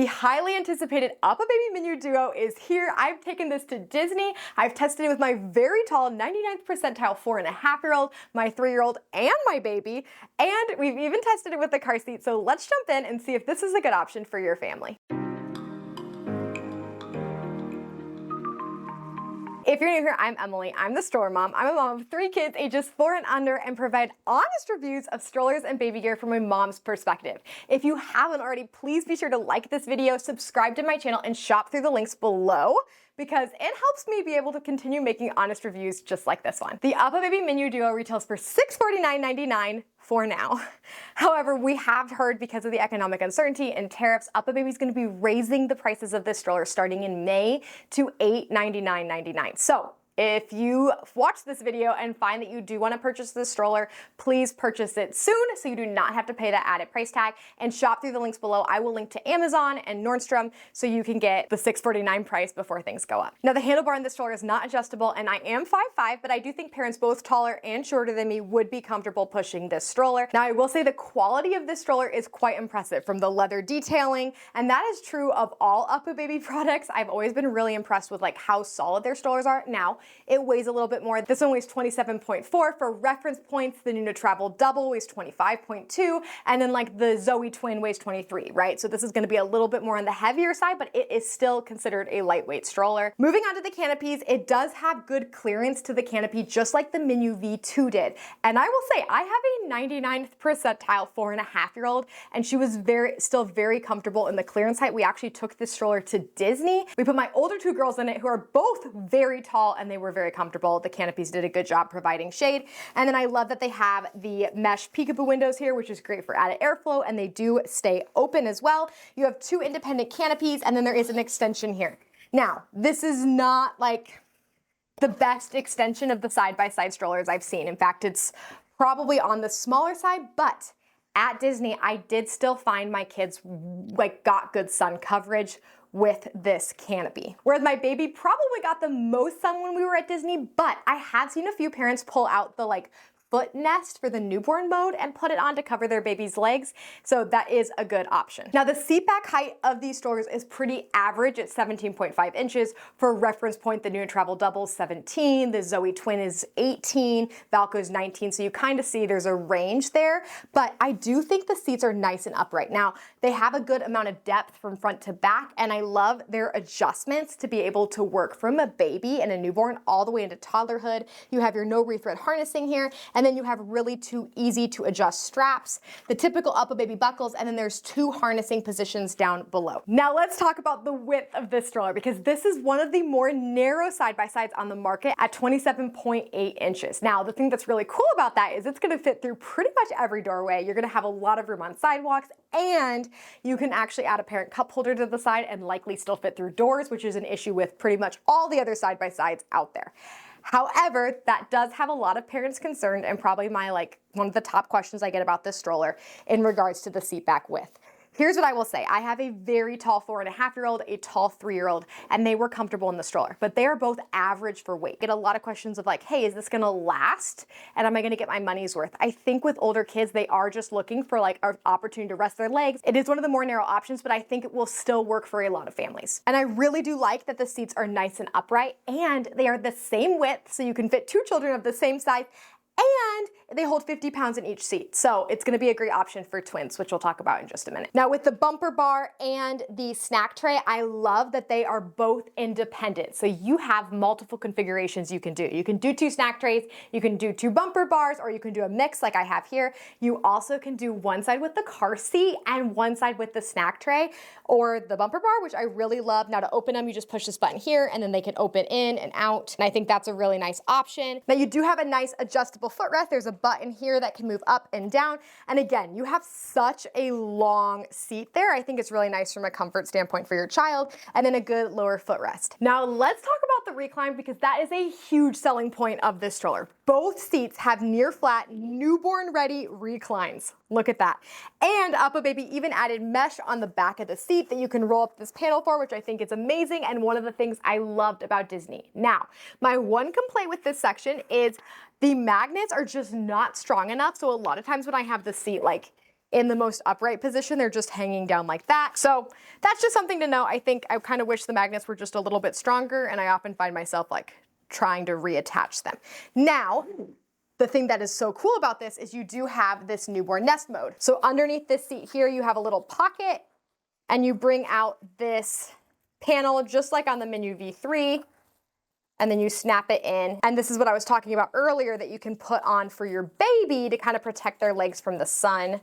The highly anticipated UPPAbaby Minu Duo is here. I've taken this to Disney. I've tested it with my very tall 99th percentile 4.5-year-old, my 3-year-old, and my baby. And we've even tested it with the car seat. So let's jump in and see if this is a good option for your family. If you're new here, I'm Emily. I'm the stroller mom. I'm a mom of 3 kids ages 4 and under and provide honest reviews of strollers and baby gear from a mom's perspective. If you haven't already, please be sure to like this video, subscribe to my channel, and shop through the links below because it helps me be able to continue making honest reviews just like this one. The UPPAbaby Minu Duo retails for $649.99 for now. However, we have heard because of the economic uncertainty and tariffs, UPPAbaby is going to be raising the prices of this stroller starting in May to $899.99. So if you watch this video and find that you do want to purchase this stroller, please purchase it soon so you do not have to pay that added price tag, and shop through the links below. I will link to Amazon and Nordstrom so you can get the $649 price before things go up. Now the handlebar in this stroller is not adjustable, and I am 5'5", but I do think parents both taller and shorter than me would be comfortable pushing this stroller. Now I will say the quality of this stroller is quite impressive, from the leather detailing, and that is true of all UPPAbaby products. I've always been really impressed with how solid their strollers are. Now, it weighs a little bit more. This one weighs 27.4. For reference points, the Nunu Travel Double weighs 25.2, and then the Zoe Twin weighs 23, right? So this is gonna be a little bit more on the heavier side, but it is still considered a lightweight stroller. Moving on to the canopies, it does have good clearance to the canopy, just like the Minu V2 did. And I will say, I have a 99th percentile 4.5-year-old, and she was still very comfortable in the clearance height. We actually took this stroller to Disney. We put my older 2 girls in it who are both very tall, and they were very comfortable. The canopies did a good job providing shade. And then I love that they have the mesh peekaboo windows here, which is great for added airflow, and they do stay open as well. You have 2 independent canopies, and then there is an extension here. Now, this is not the best extension of the side-by-side strollers I've seen. In fact, it's probably on the smaller side, but at Disney, I did still find my kids got good sun coverage with this canopy. Whereas my baby probably got the most sun when we were at Disney, but I have seen a few parents pull out the foot nest for the newborn mode and put it on to cover their baby's legs. So that is a good option. Now the seatback height of these strollers is pretty average at 17.5 inches. For reference point, the Nunu Travel Double is 17, the Zoe Twin is 18, Valco is 19. So you kind of see there's a range there, but I do think the seats are nice and upright. Now they have a good amount of depth from front to back, and I love their adjustments to be able to work from a baby and a newborn all the way into toddlerhood. You have your no rethread harnessing here, and then you have really 2 easy to adjust straps, the typical UPPAbaby buckles, and then there's 2 harnessing positions down below. Now let's talk about the width of this stroller, because this is one of the more narrow side-by-sides on the market at 27.8 inches. Now the thing that's really cool about that is it's gonna fit through pretty much every doorway. You're gonna have a lot of room on sidewalks, and you can actually add a parent cup holder to the side and likely still fit through doors, which is an issue with pretty much all the other side-by-sides out there. However, that does have a lot of parents concerned, and probably one of the top questions I get about this stroller in regards to the seat back width. Here's what I will say. I have a very tall 4.5-year-old, a tall 3-year-old, and they were comfortable in the stroller, but they are both average for weight. I get a lot of questions of hey, is this gonna last? And am I gonna get my money's worth? I think with older kids, they are just looking for an opportunity to rest their legs. It is one of the more narrow options, but I think it will still work for a lot of families. And I really do like that the seats are nice and upright, and they are the same width, so you can fit 2 children of the same size, and they hold 50 pounds in each seat. So it's gonna be a great option for twins, which we'll talk about in just a minute. Now with the bumper bar and the snack tray, I love that they are both independent. So you have multiple configurations you can do. You can do 2 snack trays, you can do 2 bumper bars, or you can do a mix like I have here. You also can do one side with the car seat and one side with the snack tray or the bumper bar, which I really love. Now to open them, you just push this button here and then they can open in and out. And I think that's a really nice option. Now you do have a nice adjustable footrest. There's a button here that can move up and down. And again, you have such a long seat there. I think it's really nice from a comfort standpoint for your child, and then a good lower footrest. Now let's talk about the recline, because that is a huge selling point of this stroller. Both seats have near flat, newborn ready reclines. Look at that. And UPPAbaby even added mesh on the back of the seat that you can roll up this panel for, which I think is amazing, and one of the things I loved about Disney. Now, my one complaint with this section is the magnets are just not strong enough. So a lot of times when I have the seat in the most upright position. They're just hanging down like that. So that's just something to know. I think I kind of wish the magnets were just a little bit stronger, and I often find myself like trying to reattach them. Now, the thing that is so cool about this is you do have this newborn nest mode. So underneath this seat here, you have a little pocket, and you bring out this panel just like on the Minu V3, and then you snap it in. And this is what I was talking about earlier that you can put on for your baby to kind of protect their legs from the sun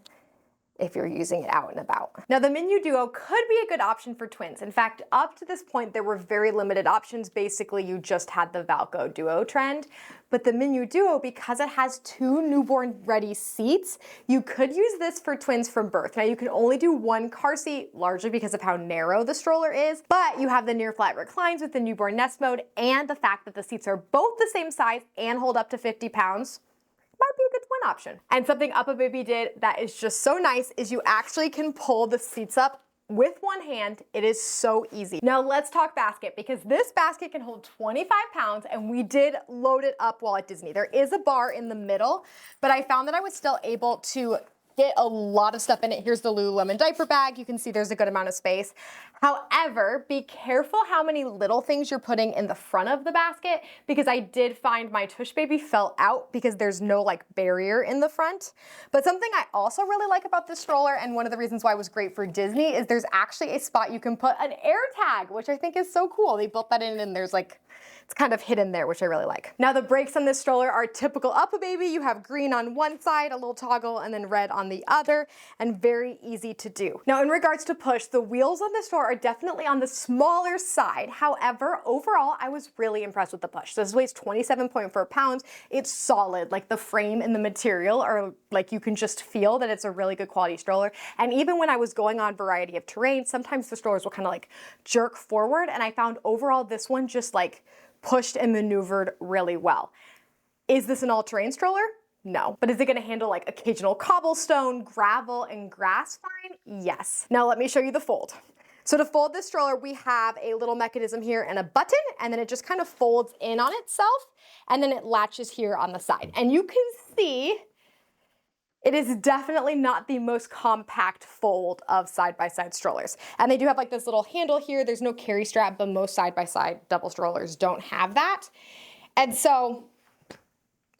if you're using it out and about. Now the Minu Duo could be a good option for twins. In fact, up to this point, there were very limited options. Basically, you just had the Valco Duo trend. But the Minu Duo, because it has 2 newborn ready seats, you could use this for twins from birth. Now you can only do 1 car seat, largely because of how narrow the stroller is, but you have the near flat reclines with the newborn nest mode, and the fact that the seats are both the same size and hold up to 50 pounds. Might be a good twin option. And something UPPAbaby did that is just so nice is you actually can pull the seats up with one hand. It is so easy. Now let's talk basket, because this basket can hold 25 pounds, and we did load it up while at Disney. There is a bar in the middle, but I found that I was still able to get a lot of stuff in it. Here's the Lululemon diaper bag. You can see there's a good amount of space. However, be careful how many little things you're putting in the front of the basket, because I did find my Tush baby fell out because there's no like barrier in the front. But something I also really like about this stroller, and one of the reasons why it was great for Disney, is there's actually a spot you can put an air tag, which I think is so cool. They built that in, and there's like, it's kind of hidden there, which I really like. Now the brakes on this stroller are typical UPPAbaby. You have green on one side, a little toggle, and then red on the other, and very easy to do. Now in regards to push, the wheels on this stroller are definitely on the smaller side. However, overall, I was really impressed with the push. So this weighs 27.4 pounds. It's solid. Like the frame and the material are like, you can just feel that it's a really good quality stroller. And even when I was going on variety of terrain, sometimes the strollers will kind of like jerk forward, and I found overall this one just like pushed and maneuvered really well. Is this an all-terrain stroller? No. But is it gonna handle like occasional cobblestone, gravel, and grass fine? Yes. Now let me show you the fold. So to fold this stroller, we have a little mechanism here and a button, and then it just kind of folds in on itself, and then it latches here on the side. And you can see it is definitely not the most compact fold of side-by-side strollers. And they do have like this little handle here. There's no carry strap, but most side-by-side double strollers don't have that. And so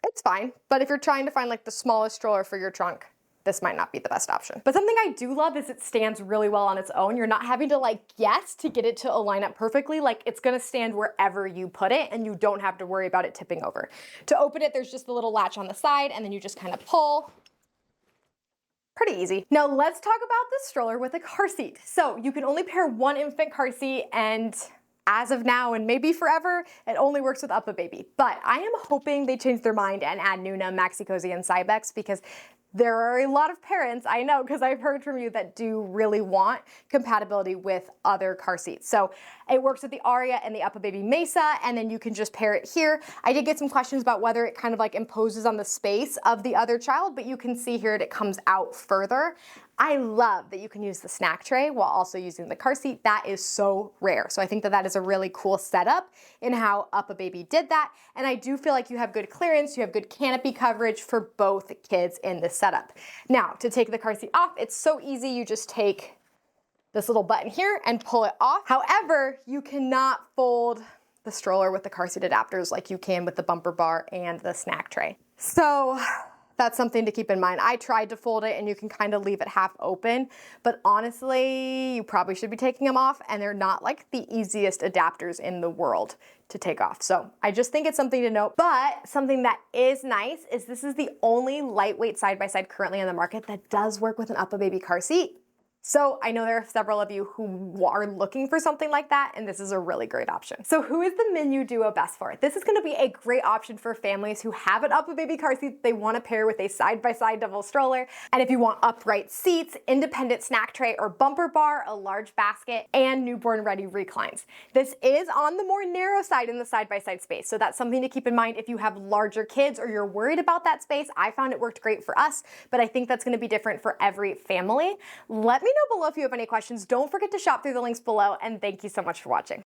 it's fine. But if you're trying to find like the smallest stroller for your trunk, this might not be the best option. But something I do love is it stands really well on its own. You're not having to like guess to get it to align up perfectly. Like it's gonna stand wherever you put it, and you don't have to worry about it tipping over. To open it, there's just the little latch on the side, and then you just kind of pull. Pretty easy. Now let's talk about the stroller with a car seat. So you can only pair 1 infant car seat, and as of now and maybe forever, it only works with UPPAbaby. But I am hoping they change their mind and add Nuna, Maxi-Cosi, and Cybex, because there are a lot of parents, I know, because I've heard from you, that do really want compatibility with other car seats. So it works with the Aria and the UPPAbaby Mesa, and then you can just pair it here. I did get some questions about whether it kind of like imposes on the space of the other child, but you can see here that it comes out further. I love that you can use the snack tray while also using the car seat. That is so rare. So I think that that is a really cool setup in how UPPAbaby did that. And I do feel like you have good clearance, you have good canopy coverage for both kids in this setup. Now, to take the car seat off, it's so easy. You just take this little button here and pull it off. However, you cannot fold the stroller with the car seat adapters like you can with the bumper bar and the snack tray. So that's something to keep in mind. I tried to fold it, and you can kind of leave it half open, but honestly, you probably should be taking them off, and they're not like the easiest adapters in the world to take off. So I just think it's something to note. But something that is nice is this is the only lightweight side-by-side currently on the market that does work with an UPPAbaby car seat. So I know there are several of you who are looking for something like that, and this is a really great option. So who is the Minu Duo best for? This is gonna be a great option for families who have an UPPAbaby car seat they wanna pair with a side-by-side double stroller. And if you want upright seats, independent snack tray or bumper bar, a large basket, and newborn ready reclines. This is on the more narrow side in the side-by-side space. So that's something to keep in mind if you have larger kids or you're worried about that space. I found it worked great for us, but I think that's gonna be different for every family. Let me know below if you have any questions. Don't forget to shop through the links below, and thank you so much for watching.